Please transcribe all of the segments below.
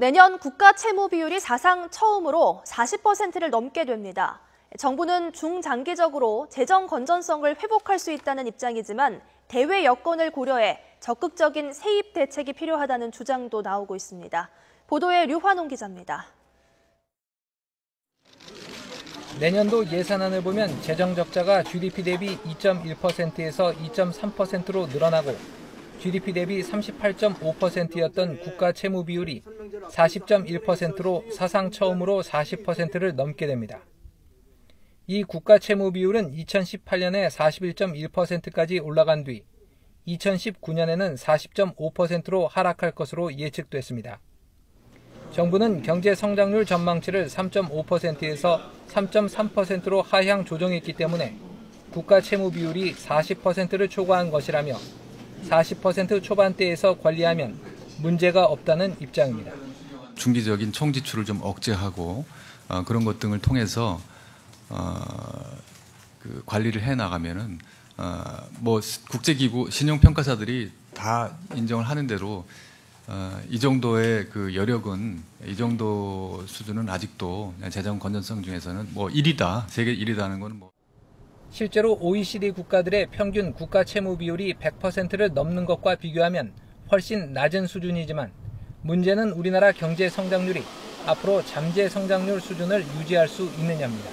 내년 국가 채무 비율이 사상 처음으로 40%를 넘게 됩니다. 정부는 중장기적으로 재정 건전성을 회복할 수 있다는 입장이지만 대외 여건을 고려해 적극적인 세입 대책이 필요하다는 주장도 나오고 있습니다. 보도에 류환홍 기자입니다. 내년도 예산안을 보면 재정 적자가 GDP 대비 2.1%에서 2.3%로 늘어나고 GDP 대비 38.5%였던 국가 채무 비율이 40.1%로 사상 처음으로 40%를 넘게 됩니다. 이 국가 채무 비율은 2018년에 41.1%까지 올라간 뒤 2019년에는 40.5%로 하락할 것으로 예측됐습니다. 정부는 경제 성장률 전망치를 3.5%에서 3.3%로 하향 조정했기 때문에 국가 채무 비율이 40%를 초과한 것이라며 40% 초반대에서 관리하면 문제가 없다는 입장입니다. 중기적인 총지출을 좀 억제하고 그런 것 등을 통해서 관리를 해 나가면은 국제기구 신용평가사들이 다 인정을 하는 대로 이 정도의 그 여력은 이 정도 수준은 아직도 재정 건전성 중에서는 1위다, 세계 1위다는 건 실제로 OECD 국가들의 평균 국가 채무 비율이 100%를 넘는 것과 비교하면 훨씬 낮은 수준이지만 문제는 우리나라 경제 성장률이 앞으로 잠재 성장률 수준을 유지할 수 있느냐입니다.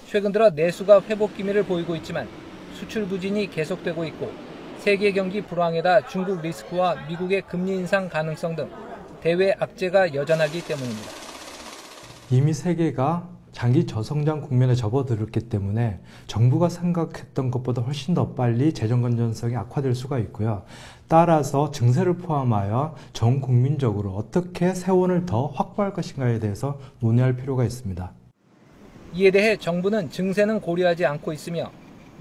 최근 들어 내수가 회복 기미를 보이고 있지만 수출 부진이 계속되고 있고 세계 경기 불황에다 중국 리스크와 미국의 금리 인상 가능성 등 대외 악재가 여전하기 때문입니다. 이미 세계가 장기 저성장 국면에 접어들었기 때문에 정부가 생각했던 것보다 훨씬 더 빨리 재정 건전성이 악화될 수가 있고요. 따라서 증세를 포함하여 전 국민적으로 어떻게 세원을 더 확보할 것인가에 대해서 논의할 필요가 있습니다. 이에 대해 정부는 증세는 고려하지 않고 있으며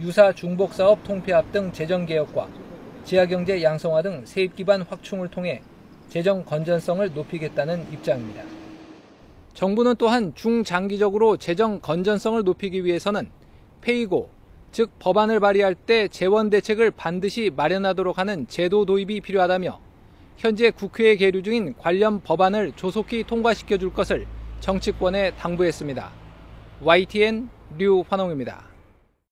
유사 중복사업 통폐합 등 재정개혁과 지하경제 양성화 등 세입 기반 확충을 통해 재정 건전성을 높이겠다는 입장입니다. 정부는 또한 중장기적으로 재정 건전성을 높이기 위해서는 페이고, 즉 법안을 발의할 때 재원 대책을 반드시 마련하도록 하는 제도 도입이 필요하다며 현재 국회에 계류 중인 관련 법안을 조속히 통과시켜 줄 것을 정치권에 당부했습니다. YTN 류환홍입니다.